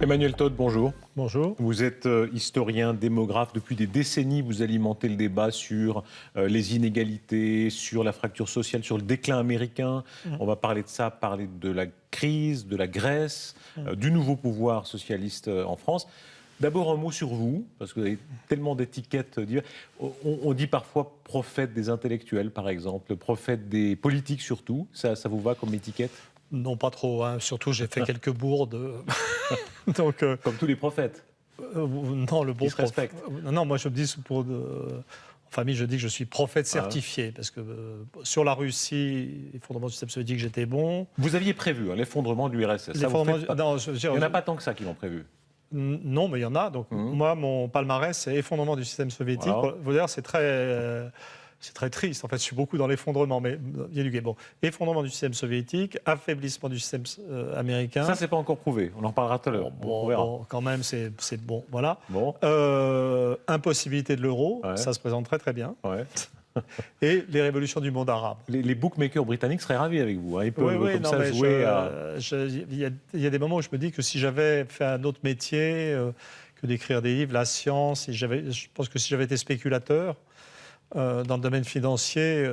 Emmanuel Todt, bonjour. Bonjour. Vous êtes historien, démographe. Depuis des décennies, vous alimentez le débat sur les inégalités, sur la fracture sociale, sur le déclin américain. On va parler de ça, parler de la crise, de la Grèce, du nouveau pouvoir socialiste en France. D'abord, un mot sur vous, parce que vous avez tellement d'étiquettes diverses. On dit parfois prophète des intellectuels, par exemple, prophète des politiques surtout. Ça vous va comme étiquette ? Non, pas trop. Hein. Surtout, j'ai fait quelques bourdes. Donc, comme tous les prophètes. Non, le bon qui se respectent. Non, moi, je me dis en famille, je dis que je suis prophète certifié, parce que sur la Russie, l'effondrement du système soviétique, j'étais bon. Vous aviez prévu l'effondrement de l'URSS. Il n'y en a pas tant que ça qui l'ont prévu. Non, mais il y en a. Donc, moi, mon palmarès, c'est effondrement du système soviétique. D'ailleurs, c'est très triste. En fait, je suis beaucoup dans l'effondrement, mais il y a du bon. Effondrement du système soviétique, affaiblissement du système américain. Ça, c'est pas encore prouvé. On en reparlera tout à l'heure. Bon, quand même, c'est bon. Voilà. Bon. Impossibilité de l'euro, ça se présente très très bien. Ouais. Et les révolutions du monde arabe. Les bookmakers britanniques seraient ravis avec vous. Ils peuvent jouer il y a des moments où je me dis que si j'avais fait un autre métier que d'écrire des livres, la science, je pense que si j'avais été spéculateur, dans le domaine financier,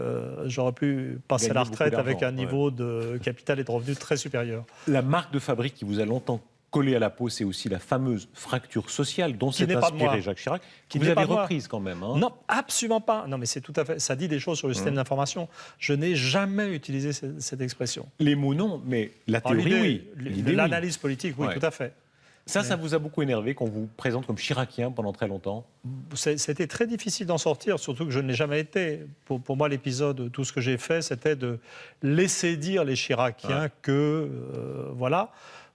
j'aurais pu passer à la retraite avec un niveau de capital et de revenus très supérieur. La marque de fabrique qui vous a longtemps collé à la peau, c'est aussi la fameuse fracture sociale dont s'est inspiré Jacques Chirac, que vous avez reprise quand même. Non, absolument pas. Non, mais c'est tout à fait. Ça dit des choses sur le système d'information. Je n'ai jamais utilisé cette expression. Les mots non, mais la théorie oui. L'analyse politique, oui, tout à fait. Ça vous a beaucoup énervé qu'on vous présente comme chiracien pendant très longtemps ? C'était très difficile d'en sortir, surtout que je ne l'ai jamais été. Pour moi, l'épisode, tout ce que j'ai fait, c'était de laisser dire les chiraciens que, voilà.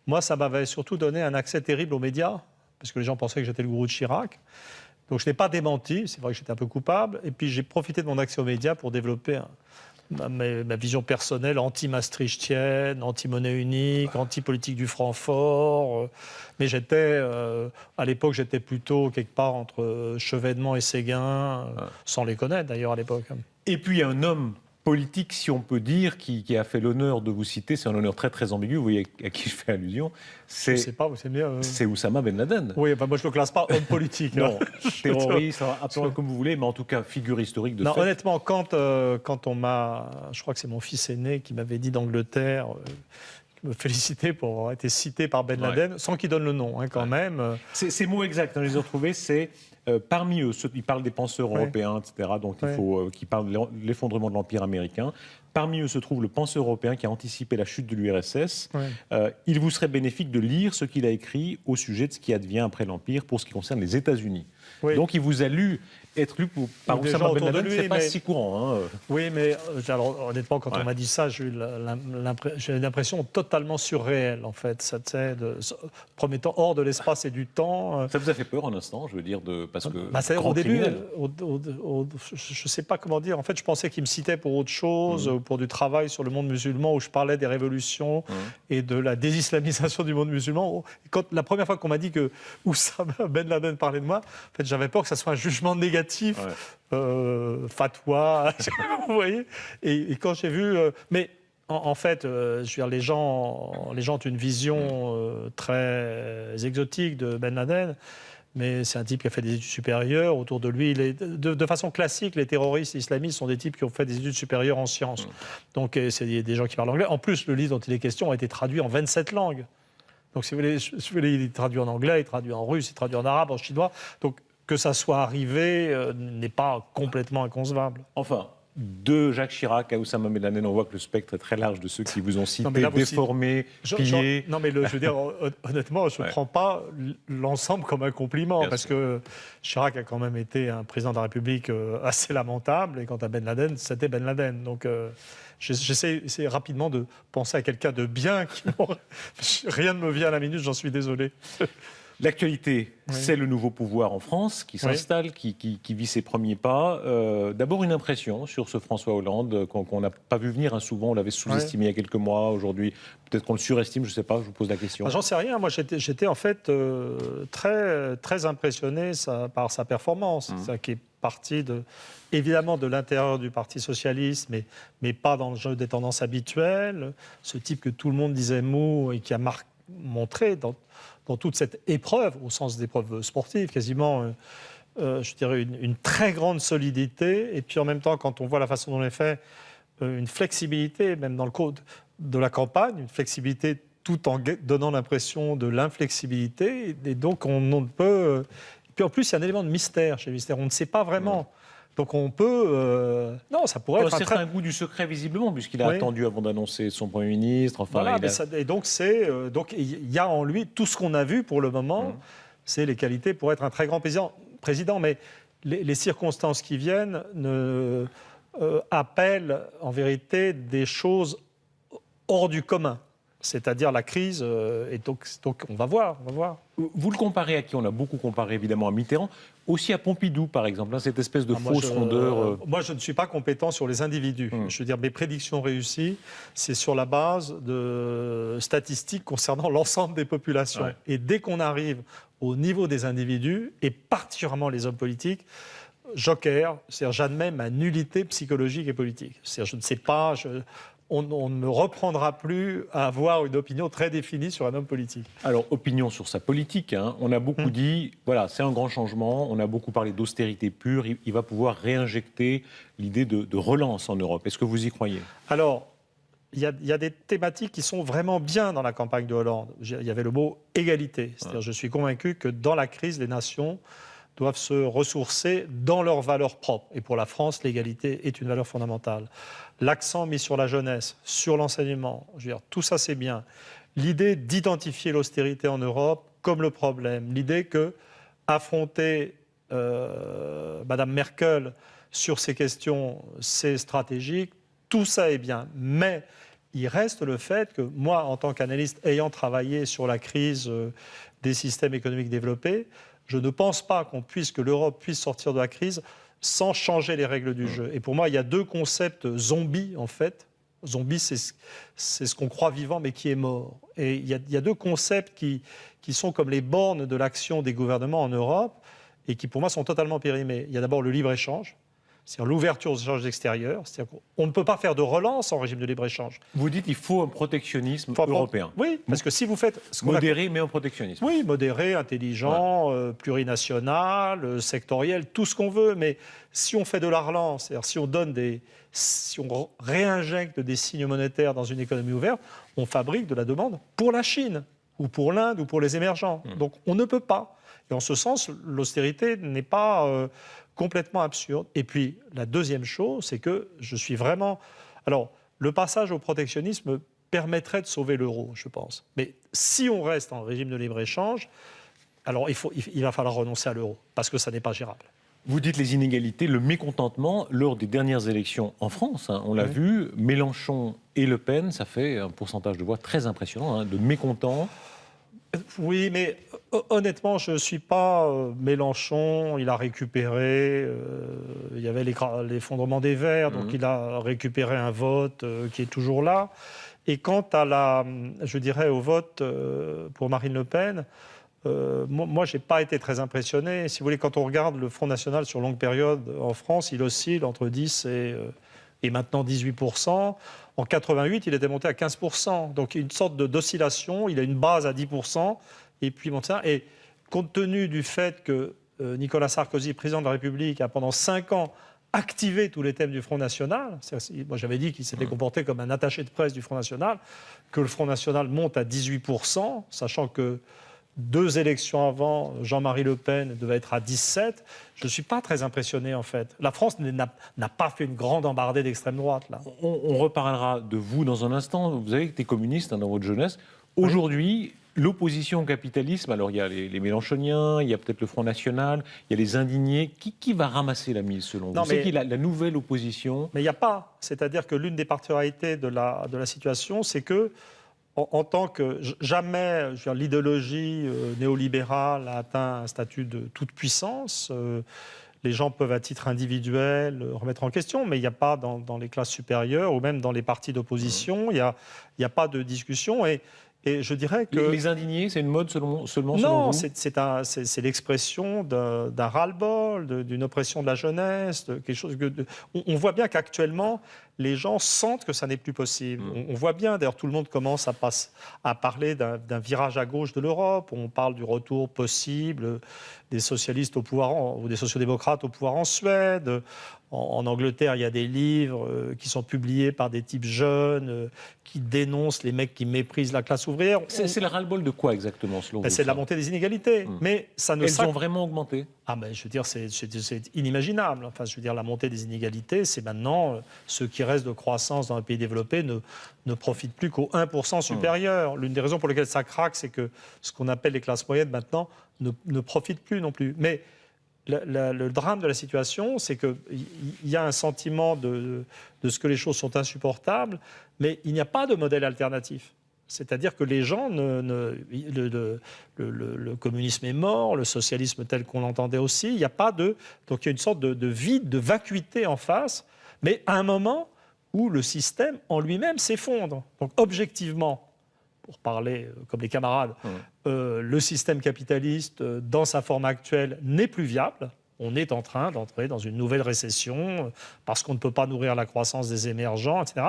Moi, ça m'avait surtout donné un accès terrible aux médias, parce que les gens pensaient que j'étais le gourou de Chirac. Donc, je n'ai pas démenti, c'est vrai que j'étais un peu coupable. Et puis, j'ai profité de mon accès aux médias pour développer ma vision personnelle anti-maastrichtienne, anti-monnaie unique, anti-politique du franc fort. Mais à l'époque, j'étais plutôt quelque part entre Chevènement et Séguin, sans les connaître d'ailleurs à l'époque. Et puis, un homme politique, si on peut dire, qui a fait l'honneur de vous citer, c'est un honneur très très ambigu, vous voyez à qui je fais allusion, je sais pas, c'est bien. C'est Oussama Ben Laden. Oui, moi je ne le classe pas homme politique. Non, terroriste, appelez-le comme vous voulez, mais en tout cas figure historique de fait. Honnêtement, quand on m'a, je crois que c'est mon fils aîné qui m'avait dit d'Angleterre, me féliciter pour avoir été cité par Ben Laden, sans qu'il donne le nom quand même. Ces mots exacts, je les ai retrouvés, c'est parmi eux, ils parlent des penseurs européens, etc., donc qui parlent de l'effondrement de l'Empire américain. Parmi eux se trouve le penseur européen qui a anticipé la chute de l'URSS. Il vous serait bénéfique de lire ce qu'il a écrit au sujet de ce qui advient après l'Empire pour ce qui concerne les États-Unis. Donc il vous a être lu par Oussama Ben Laden, c'est pas si courant. Oui, mais alors, honnêtement, quand on m'a dit ça, j'ai eu l'impression totalement surréelle, en fait. Ça, premier temps, hors de l'espace et du temps. Ça vous a fait peur un instant, je veux dire, parce que... C'est-à-dire, au début, je ne sais pas comment dire. En fait, je pensais qu'il me citait pour autre chose, pour du travail sur le monde musulman, où je parlais des révolutions et de la désislamisation du monde musulman. La première fois qu'on m'a dit que Oussama Ben Laden parlait de moi, en fait, j'avais peur que ça soit un jugement négatif. Fatwa, vous voyez. Et quand j'ai vu, mais en fait, je veux dire, les gens ont une vision très exotique de Ben Laden, mais c'est un type qui a fait des études supérieures. Autour de lui, de façon classique, les terroristes islamistes sont des types qui ont fait des études supérieures en sciences. Donc, c'est des gens qui parlent anglais. En plus, le livre dont il est question a été traduit en 27 langues. Donc, si vous voulez, il est traduit en anglais, il est traduit en russe, il est traduit en arabe, en chinois. Donc, que ça soit arrivé n'est pas complètement inconcevable. Enfin, de Jacques Chirac à Oussama Ben Laden, on voit que le spectre est très large de ceux qui vous ont cité, déformés, pillés. Non, mais je veux dire, honnêtement, je ne prends pas l'ensemble comme un compliment, parce que Chirac a quand même été un président de la République assez lamentable, et quant à Ben Laden, c'était Ben Laden. Donc, j'essaie rapidement de penser à quelqu'un de bien. Rien ne me vient à la minute, j'en suis désolé. L'actualité, c'est le nouveau pouvoir en France qui s'installe, qui vit ses premiers pas. D'abord, une impression sur ce François Hollande qu'on n'a pas vu venir. Souvent, on l'avait sous-estimé il y a quelques mois. Aujourd'hui, peut-être qu'on le surestime, je ne sais pas, je vous pose la question. J'en sais rien. Moi, j'étais en fait très, très impressionné par sa performance. Ça qui est parti évidemment de l'intérieur du Parti socialiste, mais pas dans le jeu des tendances habituelles. Ce type que tout le monde disait mou et qui a montré dans dans toute cette épreuve, au sens d'épreuve sportive, quasiment, je dirais, une très grande solidité. Et puis en même temps, quand on voit la façon dont on est fait, une flexibilité, même dans le code de la campagne, une flexibilité tout en donnant l'impression de l'inflexibilité. Et donc on ne peut... Et puis en plus, il y a un élément de mystère chez Mystère. On ne sait pas vraiment. Donc on peut... Non, ça pourrait être un certain goût du secret, visiblement, puisqu'il a attendu avant d'annoncer son Premier ministre. Enfin, voilà, et donc il y a en lui tout ce qu'on a vu pour le moment, c'est les qualités pour être un très grand président. Mais les circonstances qui viennent appellent en vérité des choses hors du commun. C'est-à-dire la crise, et donc on va voir. Vous le comparez à qui? On a beaucoup comparé évidemment à Mitterrand, aussi à Pompidou par exemple, cette espèce de fausse rondeur. Moi je ne suis pas compétent sur les individus. Je veux dire, mes prédictions réussies, c'est sur la base de statistiques concernant l'ensemble des populations. Ouais. Et dès qu'on arrive au niveau des individus, et particulièrement les hommes politiques, joker, c'est-à-dire j'admets ma nullité psychologique et politique. C'est-à-dire je ne sais pas... On ne reprendra plus à avoir une opinion très définie sur un homme politique. Alors, opinion sur sa politique. On a beaucoup dit, voilà, c'est un grand changement. On a beaucoup parlé d'austérité pure. Il va pouvoir réinjecter l'idée de relance en Europe. Est-ce que vous y croyez? Alors, il y a des thématiques qui sont vraiment bien dans la campagne de Hollande. Il y avait le mot égalité. C'est-à-dire, je suis convaincu que dans la crise, les nations doivent se ressourcer dans leurs valeurs propres. Et pour la France, l'égalité est une valeur fondamentale. L'accent mis sur la jeunesse, sur l'enseignement, je veux dire, tout ça c'est bien. L'idée d'identifier l'austérité en Europe comme le problème, l'idée que affronter Madame Merkel sur ces questions, c'est stratégique, tout ça est bien. Mais il reste le fait que moi, en tant qu'analyste ayant travaillé sur la crise des systèmes économiques développés, je ne pense pas que l'Europe puisse sortir de la crise sans changer les règles du jeu. Et pour moi, il y a deux concepts zombies, en fait. Zombie, c'est ce qu'on croit vivant, mais qui est mort. Et il y a deux concepts qui sont comme les bornes de l'action des gouvernements en Europe et qui, pour moi, sont totalement périmés. Il y a d'abord le libre-échange, c'est-à-dire l'ouverture aux échanges extérieurs. C'est-à-dire qu'on ne peut pas faire de relance en régime de libre-échange. Vous dites qu'il faut un protectionnisme européen. Oui, parce que si vous faites... Modéré, mais un protectionnisme. Oui, modéré, intelligent, plurinational, sectoriel, tout ce qu'on veut. Mais si on fait de la relance, c'est-à-dire si on réinjecte des signes monétaires dans une économie ouverte, on fabrique de la demande pour la Chine, ou pour l'Inde, ou pour les émergents. Donc on ne peut pas. Et en ce sens, l'austérité n'est pas... complètement absurde. Et puis, la deuxième chose, c'est que je suis vraiment... Alors, le passage au protectionnisme permettrait de sauver l'euro, je pense. Mais si on reste en régime de libre-échange, alors il va falloir renoncer à l'euro, parce que ça n'est pas gérable. Vous dites les inégalités, le mécontentement lors des dernières élections en France. On l'a vu, Mélenchon et Le Pen, ça fait un pourcentage de voix très impressionnant, de mécontents. Oui, mais honnêtement, je ne suis pas Mélenchon. Il a récupéré, il y avait l'effondrement des Verts, donc il a récupéré un vote qui est toujours là. Et quant à au vote pour Marine Le Pen, moi, je n'ai pas été très impressionné. Si vous voulez, quand on regarde le Front National sur longue période en France, il oscille entre 10 et maintenant 18%. En 88, il était monté à 15%. Donc, une sorte d'oscillation. Il a une base à 10%. Et puis, bon, ça. Et compte tenu du fait que Nicolas Sarkozy, président de la République, a pendant 5 ans activé tous les thèmes du Front National, moi j'avais dit qu'il s'était comporté comme un attaché de presse du Front National, que le Front National monte à 18%, sachant que 2 élections avant, Jean-Marie Le Pen devait être à 17%. Je ne suis pas très impressionné, en fait. La France n'a pas fait une grande embardée d'extrême droite, là. On reparlera de vous dans un instant. Vous avez été communiste dans votre jeunesse. Aujourd'hui, l'opposition au capitalisme, alors il y a les Mélenchoniens, il y a peut-être le Front National, il y a les indignés. Qui va ramasser la mise, selon vous? C'est qui la nouvelle opposition? Mais il n'y a pas. C'est-à-dire que l'une des particularités de la situation, c'est que en tant que jamais l'idéologie néolibérale a atteint un statut de toute puissance. Les gens peuvent à titre individuel remettre en question, mais il n'y a pas dans les classes supérieures ou même dans les partis d'opposition, il n'y a pas de discussion. Et je dirais que... Les indignés, c'est une mode seulement selon vous? Non, c'est l'expression d'un ras-le-bol, d'une oppression de la jeunesse, quelque chose on voit bien qu'actuellement, les gens sentent que ça n'est plus possible. On voit bien, d'ailleurs, tout le monde commence à parler d'un virage à gauche de l'Europe. On parle du retour possible des socialistes au pouvoir, ou des sociodémocrates au pouvoir en Suède. En Angleterre, il y a des livres qui sont publiés par des types jeunes qui dénoncent les mecs qui méprisent la classe ouvrière. C'est le ras-le-bol de quoi exactement, selon vous? C'est de la montée des inégalités. Mais ça ne Elles ont vraiment augmenté? Ah ben, je veux dire, c'est inimaginable. Enfin, je veux dire, la montée des inégalités, c'est maintenant ce qui reste de croissance dans les pays développés ne profite plus qu'au 1% supérieur. L'une des raisons pour lesquelles ça craque, c'est que ce qu'on appelle les classes moyennes maintenant ne profitent plus non plus. Mais le drame de la situation, c'est qu'il y a un sentiment de ce que les choses sont insupportables, mais il n'y a pas de modèle alternatif. C'est-à-dire que les gens, le communisme est mort, le socialisme tel qu'on l'entendait aussi, il n'y a pas donc il y a une sorte de vide, de vacuité en face, mais à un moment où le système en lui-même s'effondre. Donc objectivement, pour parler comme les camarades, le système capitaliste, dans sa forme actuelle, n'est plus viable. On est en train d'entrer dans une nouvelle récession parce qu'on ne peut pas nourrir la croissance des émergents, etc.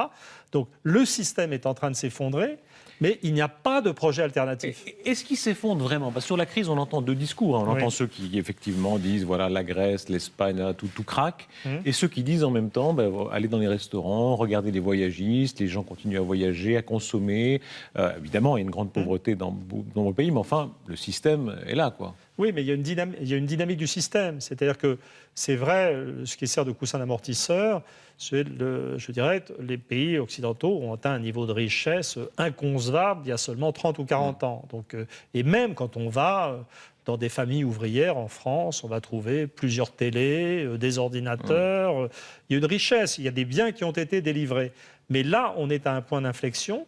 Donc le système est en train de s'effondrer, mais il n'y a pas de projet alternatif. Est-ce qu'il s'effondre vraiment? Parce que sur la crise, on entend deux discours. On entend ceux qui, effectivement, disent voilà, la Grèce, l'Espagne, tout craque. Et ceux qui disent en même temps allez dans les restaurants, regardez les voyagistes, les gens continuent à voyager, à consommer. Évidemment, il y a une grande pauvreté dans nos pays, mais enfin, le système est là, quoi. Oui, mais il y a une dynamique du système. C'est-à-dire que c'est vrai, ce qui sert de coussin d'amortisseur, je dirais, les pays occidentaux ont atteint un niveau de richesse inconcevable il y a seulement 30 ou 40 ans. Donc, et même quand on va dans des familles ouvrières en France, on va trouver plusieurs télés, des ordinateurs. Il y a une richesse, il y a des biens qui ont été délivrés. Mais là, on est à un point d'inflexion.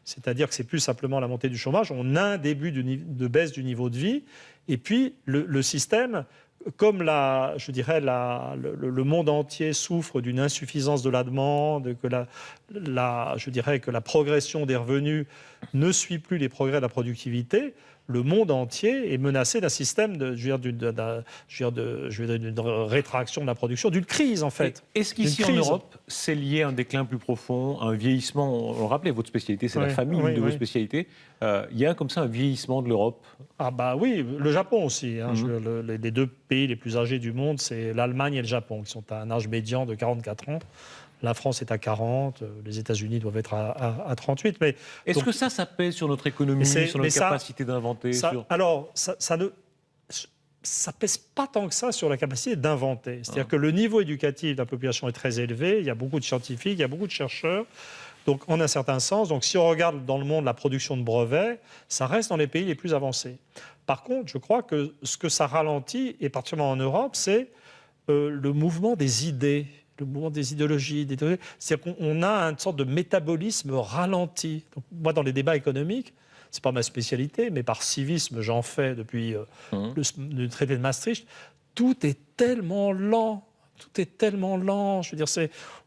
C'est-à-dire que c'est plus simplement la montée du chômage. On a un début de baisse du niveau de vie. Et puis, le système, comme le monde entier souffre d'une insuffisance de la demande, que la progression des revenus ne suit plus les progrès de la productivité, le monde entier est menacé d'un système d'une rétraction de la production, d'une crise en fait. Est-ce qu'ici en Europe, c'est lié à un déclin plus profond, un vieillissement? On le rappelait, votre spécialité, c'est la famille, une de vos spécialités. Il y a comme ça un vieillissement de l'Europe? Ah bah oui, le Japon aussi. Les deux pays les plus âgés du monde, c'est l'Allemagne et le Japon, qui sont à un âge médian de 44 ans. La France est à 40, les États-Unis doivent être à 38. Mais est-ce que ça pèse sur notre économie, sur notre capacité d'inventer? Alors, ça pèse pas tant que ça sur la capacité d'inventer. C'est-à-dire que le niveau éducatif de la population est très élevé, il y a beaucoup de scientifiques, il y a beaucoup de chercheurs. Donc, en un certain sens, si on regarde dans le monde la production de brevets, ça reste dans les pays les plus avancés. Par contre, je crois que ce que ça ralentit, et particulièrement en Europe, c'est le mouvement des idées. Le mouvement des idéologies. C'est-à-dire qu'on a une sorte de métabolisme ralenti. Donc, moi, dans les débats économiques, ce n'est pas ma spécialité, mais par civisme, j'en fais depuis le traité de Maastricht, tout est tellement lent. Tout est tellement lent. Je veux dire,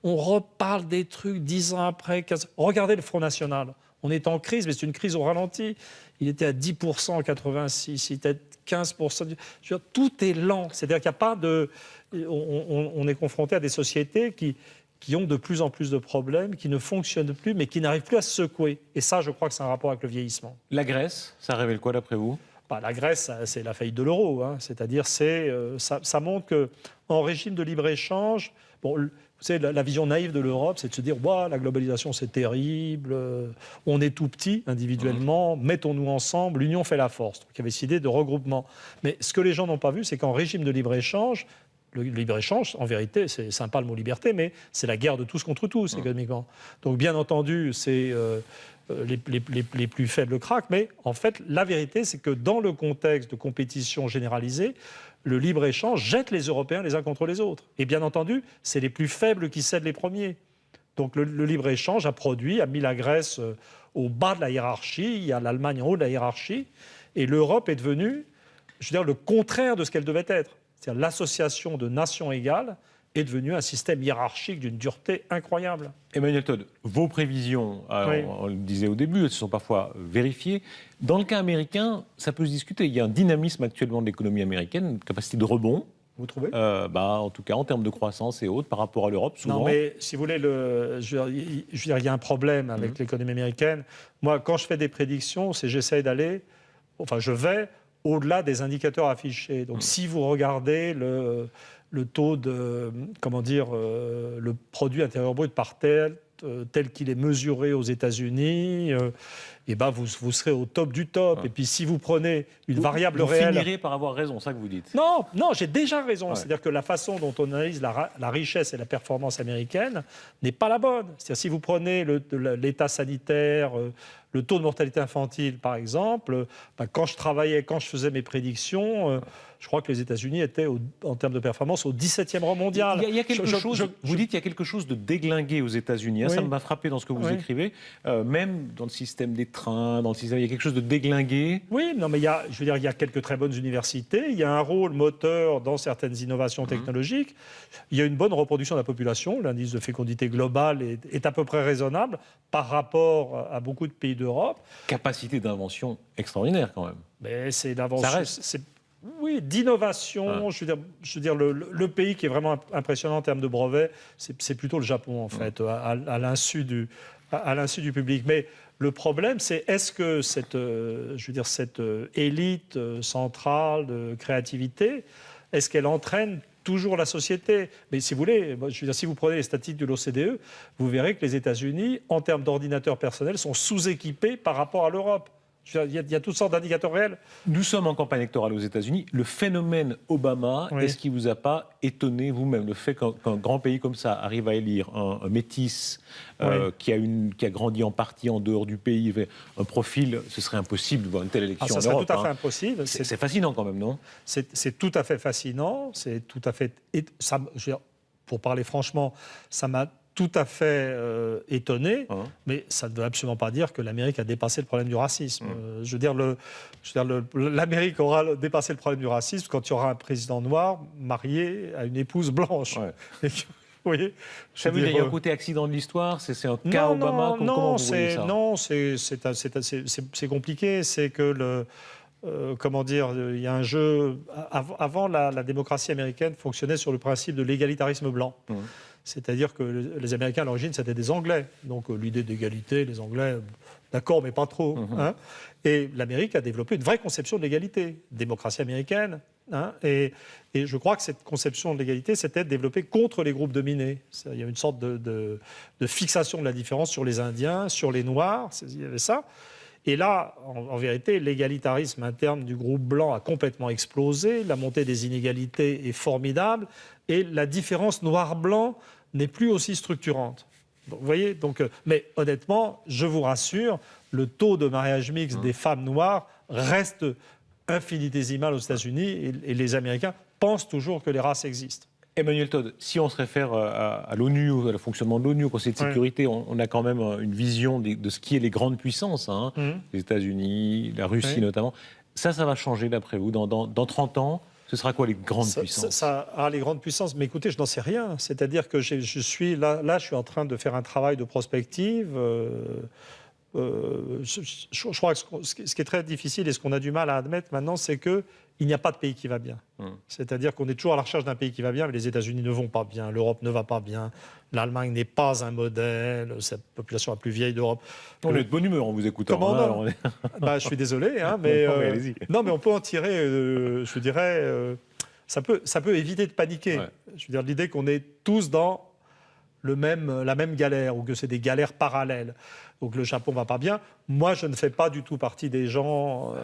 on reparle des trucs 10 ans après. Regardez le Front National. On est en crise, mais c'est une crise au ralenti. Il était à 10% en 86, il était à 15%. Je veux dire, tout est lent. C'est-à-dire qu'il n'y a pas de... On est confronté à des sociétés qui ont de plus en plus de problèmes, qui ne fonctionnent plus, mais qui n'arrivent plus à se secouer. Et ça, je crois que c'est un rapport avec le vieillissement. La Grèce, ça révèle quoi d'après vous? La Grèce, c'est la faillite de l'euro. C'est-à-dire, ça montre qu'en régime de libre-échange, vous savez, la vision naïve de l'Europe, c'est de se dire la globalisation, c'est terrible, on est tout petit individuellement, mettons-nous ensemble, l'union fait la force. Donc, il y avait cette idée de regroupement. Mais ce que les gens n'ont pas vu, c'est qu'en régime de libre-échange, le libre-échange, en vérité, c'est sympa le mot liberté, mais c'est la guerre de tous contre tous, économiquement. Donc, bien entendu, c'est les plus faibles craquent, mais en fait, la vérité, c'est que dans le contexte de compétition généralisée, le libre-échange jette les Européens les uns contre les autres. Et bien entendu, c'est les plus faibles qui cèdent les premiers. Donc, le libre-échange a mis la Grèce au bas de la hiérarchie, il y a l'Allemagne en haut de la hiérarchie, et l'Europe est devenue, le contraire de ce qu'elle devait être. C'est-à-dire l'association de nations égales est devenue un système hiérarchique d'une dureté incroyable. Emmanuel Todd, vos prévisions, on le disait au début, elles sont parfois vérifiées. Dans le cas américain, ça peut se discuter. Il y a un dynamisme actuellement de l'économie américaine, une capacité de rebond. Vous trouvez? En tout cas, en termes de croissance et autres, par rapport à l'Europe, souvent. Non, mais si vous voulez, je veux dire, il y a un problème avec l'économie américaine. Moi, quand je fais des prédictions, c'est j'essaie d'aller, enfin, je vais au-delà des indicateurs affichés. Donc, si vous regardez le taux de, comment dire, le produit intérieur brut par tête, tel qu'il est mesuré aux États-Unis, et ben vous serez au top du top. Et puis si vous prenez une variable réelle... Vous finirez par avoir raison, c'est ça que vous dites. Non, j'ai déjà raison. C'est-à-dire que la façon dont on analyse la richesse et la performance américaine n'est pas la bonne. C'est-à-dire si vous prenez l'état sanitaire, le taux de mortalité infantile, par exemple, quand je faisais mes prédictions, je crois que les États-Unis étaient, en termes de performance, au 17e rang mondial. Il y a quelque chose, vous dites qu'il y a quelque chose de déglingué aux États-Unis. Hein, oui. Ça m'a frappé dans ce que vous écrivez. Même dans le système des trains, il y a quelque chose de déglingué. Oui, non, mais il y a quelques très bonnes universités. Il y a un rôle moteur dans certaines innovations technologiques. Il y a une bonne reproduction de la population. L'indice de fécondité globale est à peu près raisonnable par rapport à beaucoup de pays d'Europe. Capacité d'invention extraordinaire quand même. Mais c'est l'invention. Ça reste. Oui, d'innovation. Je veux dire le pays qui est vraiment impressionnant en termes de brevets, c'est plutôt le Japon, en fait, à l'insu du public. Mais le problème, c'est est-ce que cette élite centrale de créativité, est-ce qu'elle entraîne toujours la société? Mais si vous voulez, si vous prenez les statistiques de l'OCDE, vous verrez que les États-Unis, en termes d'ordinateurs personnels, sont sous-équipés par rapport à l'Europe. Il y a toutes sortes d'indicateurs réels. Nous sommes en campagne électorale aux États-Unis. Le phénomène Obama, est-ce qu'il ne vous a pas étonné vous-même? Le fait qu'un grand pays comme ça arrive à élire un métis qui a grandi en partie en dehors du pays, un profil, ce serait impossible de voir une telle élection en Europe. Ça serait tout à fait impossible. C'est fascinant quand même, non? C'est tout à fait fascinant. C'est tout à fait... pour parler franchement, ça m'a tout à fait étonné, mais ça ne veut absolument pas dire que l'Amérique a dépassé le problème du racisme. L'Amérique aura dépassé le problème du racisme quand il y aura un président noir marié à une épouse blanche. Ouais. Vous voyez, ça veut dire qu'il y a un côté accident de l'histoire, c'est un cas Obama. Comment vous voyez ça? Non, c'est compliqué. C'est que comment dire, il y a un jeu. Avant, la démocratie américaine fonctionnait sur le principe de l'égalitarisme blanc. C'est-à-dire que les Américains, à l'origine, c'était des Anglais. Donc l'idée d'égalité, les Anglais, d'accord, mais pas trop. Et l'Amérique a développé une vraie conception de l'égalité, démocratie américaine. Et je crois que cette conception de l'égalité s'était développée contre les groupes dominés. Il y a une sorte de fixation de la différence sur les Indiens, sur les Noirs, il y avait ça. Et là, en vérité, l'égalitarisme interne du groupe blanc a complètement explosé, la montée des inégalités est formidable, et la différence noir-blanc n'est plus aussi structurante. Vous voyez, mais honnêtement, je vous rassure, le taux de mariage mixte des femmes noires reste infinitésimal aux États-Unis, et les Américains pensent toujours que les races existent. Emmanuel Todd, si on se réfère à l'ONU, au fonctionnement de l'ONU, au Conseil de sécurité, on a quand même une vision de ce qui est les grandes puissances, les États-Unis, la Russie notamment. Ça va changer d'après vous dans 30 ans? Ce sera quoi les grandes puissances? Les grandes puissances, mais écoutez, je n'en sais rien. C'est-à-dire que je suis en train de faire un travail de prospective. Je crois que ce qui est très difficile et ce qu'on a du mal à admettre maintenant, c'est qu'il n'y a pas de pays qui va bien. C'est-à-dire qu'on est toujours à la recherche d'un pays qui va bien, mais les États-Unis ne vont pas bien, l'Europe ne va pas bien, l'Allemagne n'est pas un modèle, c'est la population la plus vieille d'Europe. On est de bonne humeur en vous écoutant. Je suis désolé, mais non, mais on peut en tirer, je dirais, ça peut éviter de paniquer. Je veux dire, l'idée qu'on est tous dans la même galère, ou que c'est des galères parallèles. Donc le Japon va pas bien. Moi, je ne fais pas du tout partie des gens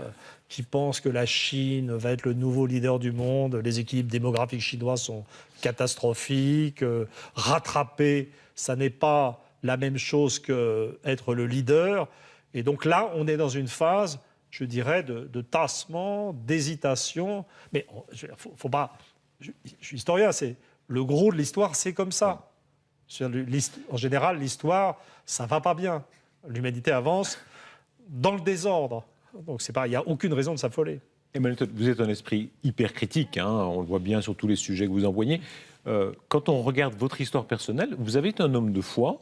qui pensent que la Chine va être le nouveau leader du monde. Les équilibres démographiques chinois sont catastrophiques. Rattraper, ça n'est pas la même chose qu'être le leader. Et donc là, on est dans une phase, je dirais, de tassement, d'hésitation. Mais faut pas... Je suis historien, le gros de l'histoire, c'est comme ça. En général, l'histoire, ça va pas bien. L'humanité avance dans le désordre. Donc il n'y a aucune raison de s'affoler. Emmanuel Todd, vous êtes un esprit hyper critique, on le voit bien sur tous les sujets que vous envoyez. Quand on regarde votre histoire personnelle, vous avez été un homme de foi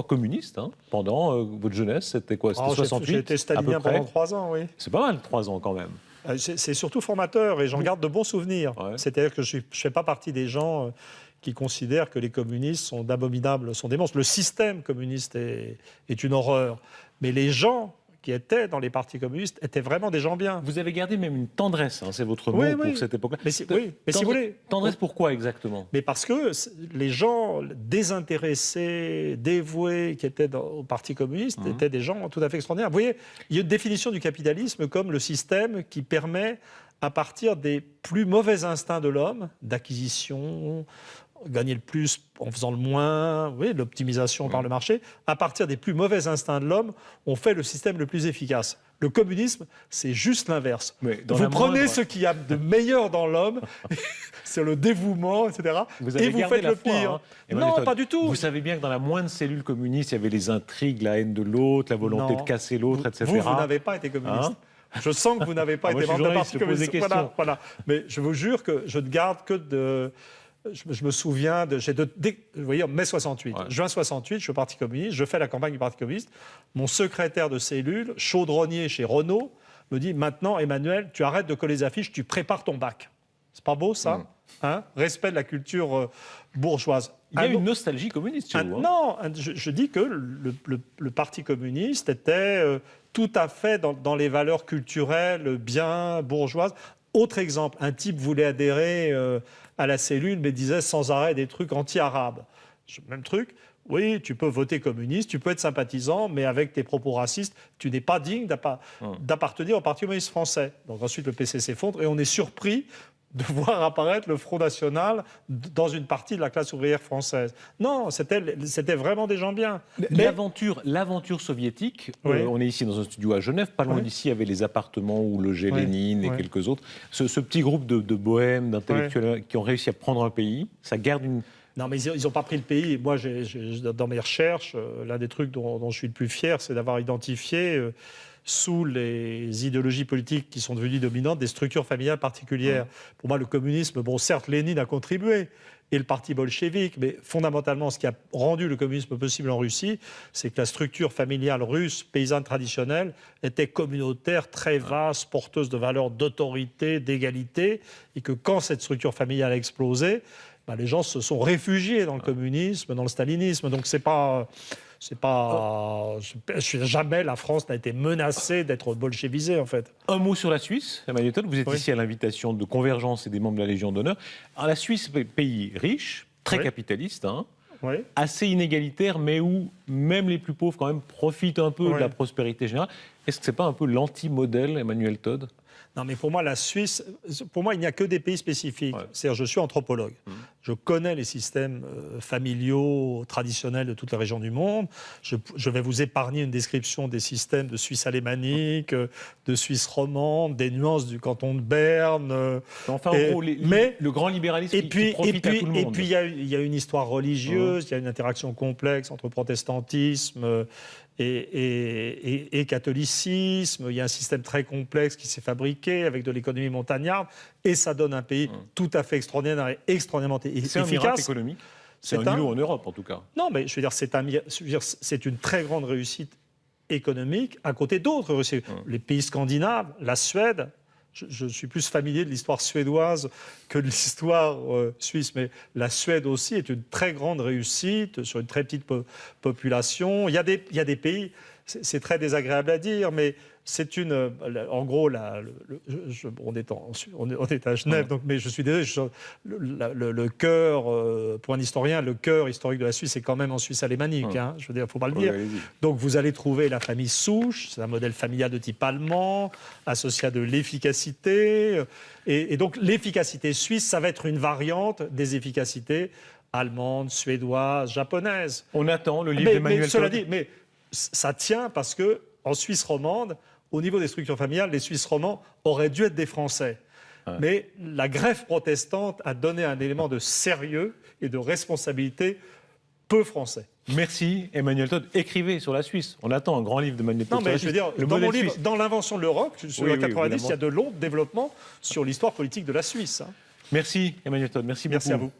communiste pendant votre jeunesse. C'était quoi? C'était 68? J'ai été stalinien pendant 3 ans, oui. C'est pas mal, 3 ans quand même. C'est surtout formateur et j'en garde de bons souvenirs. Ouais. C'est-à-dire que je ne fais pas partie des gens qui considèrent que les communistes sont d'abominables, sont des monstres. Le système communiste est une horreur. Mais les gens qui étaient dans les partis communistes étaient vraiment des gens bien. Vous avez gardé même une tendresse, hein, c'est votre mot pour cette époque-là. Mais si vous voulez. Tendresse pourquoi exactement? Mais parce que les gens désintéressés, dévoués, qui étaient au Parti communiste, étaient des gens tout à fait extraordinaires. Vous voyez, il y a une définition du capitalisme comme le système qui permet, à partir des plus mauvais instincts de l'homme, d'acquisition, gagner le plus en faisant le moins, l'optimisation par le marché, à partir des plus mauvais instincts de l'homme, on fait le système le plus efficace. Le communisme, c'est juste l'inverse. Vous prenez ce qu'il y a de meilleur dans l'homme, c'est le dévouement, etc., et vous faites le pire. Non, pas du tout. Vous savez bien que dans la moindre cellule communiste, il y avait les intrigues, la haine de l'autre, la volonté de casser l'autre, etc. Vous n'avez pas été communiste. Je sens que vous n'avez pas été membre de Parti communiste. Voilà. Mais je vous jure que je ne garde que de... Je me souviens vous voyez, en mai 68, juin 68, je suis au Parti communiste, je fais la campagne du Parti communiste. Mon secrétaire de cellule, chaudronnier chez Renault, me dit « Maintenant, Emmanuel, tu arrêtes de coller les affiches, tu prépares ton bac. » C'est pas beau, ça Respect de la culture bourgeoise. Il y a une nostalgie communiste chez vous. Non, je dis que le Parti communiste était tout à fait dans les valeurs culturelles bien bourgeoises. Autre exemple, un type voulait adhérer à la cellule, mais disait sans arrêt des trucs anti-arabes. Même truc, oui, tu peux voter communiste, tu peux être sympathisant, mais avec tes propos racistes, tu n'es pas digne d'appartenir au Parti communiste français. Donc ensuite, le PC s'effondre et on est surpris de voir apparaître le Front National dans une partie de la classe ouvrière française. Non, c'était vraiment des gens bien. L'aventure soviétique, on est ici dans un studio à Genève, pas loin d'ici, il y avait les appartements où logeait Lénine et quelques autres. Ce petit groupe de bohèmes, d'intellectuels qui ont réussi à prendre un pays, ça garde une... Non, mais ils n'ont pas pris le pays. Moi, dans mes recherches, l'un des trucs dont je suis le plus fier, c'est d'avoir identifié... sous les idéologies politiques qui sont devenues dominantes, des structures familiales particulières. Pour moi, le communisme, certes, Lénine a contribué, et le parti bolchevique, mais fondamentalement, ce qui a rendu le communisme possible en Russie, c'est que la structure familiale russe, paysanne traditionnelle, était communautaire, très vaste, porteuse de valeurs d'autorité, d'égalité, et que quand cette structure familiale a explosé, les gens se sont réfugiés dans le communisme, dans le stalinisme. Donc jamais la France n'a été menacée d'être bolchevisée, en fait. Un mot sur la Suisse, Emmanuel Todd. Vous êtes ici à l'invitation de Convergence et des membres de la Légion d'honneur. Alors, la Suisse, pays riche, très capitaliste, assez inégalitaire, mais où même les plus pauvres, quand même, profitent un peu de la prospérité générale. Est-ce que ce n'est pas un peu l'anti-modèle, Emmanuel Todd ? Non, mais pour moi, la Suisse, il n'y a que des pays spécifiques. C'est-à-dire, je suis anthropologue. Je connais les systèmes familiaux traditionnels de toutes les régions du monde. Je vais vous épargner une description des systèmes de Suisse alémanique, de Suisse romande, des nuances du canton de Berne. Enfin, en gros, le grand libéralisme qui profite à tout le monde. Et puis, il y a une histoire religieuse, il y a une interaction complexe entre protestantisme et catholicisme. Il y a un système très complexe qui s'est fabriqué avec de l'économie montagnarde et ça donne un pays tout à fait extraordinaire et extraordinairement efficace. C'est un miracle économique. C'est un îlot en Europe, en tout cas. Non, mais je veux dire, c'est une très grande réussite économique à côté d'autres réussites. Les pays scandinaves, la Suède. Je suis plus familier de l'histoire suédoise que de l'histoire suisse, mais la Suède aussi est une très grande réussite sur une très petite population. Il y a des pays, c'est très désagréable à dire, mais c'est en gros, on est à Genève, donc, mais je suis désolé, le cœur, pour un historien, le cœur historique de la Suisse est quand même en Suisse alémanique, je veux dire, il ne faut pas le dire. Donc vous allez trouver la famille souche, c'est un modèle familial de type allemand, associé à de l'efficacité, et donc l'efficacité suisse, ça va être une variante des efficacités allemandes, suédoises, japonaises. On attend le livre d'Emmanuel Todd. Mais ça tient parce que en Suisse romande, au niveau des structures familiales, les Suisses romands auraient dû être des Français. Mais la greffe protestante a donné un élément de sérieux et de responsabilité peu français. Merci Emmanuel Todd. Écrivez sur la Suisse. On attend un grand livre d'Emmanuel Todd. Non, mais je veux dire, dans mon livre, dans l'invention de l'Europe, sur le 90, il y a de longs développements sur l'histoire politique de la Suisse. Merci Emmanuel Todd. Merci beaucoup. Merci à vous.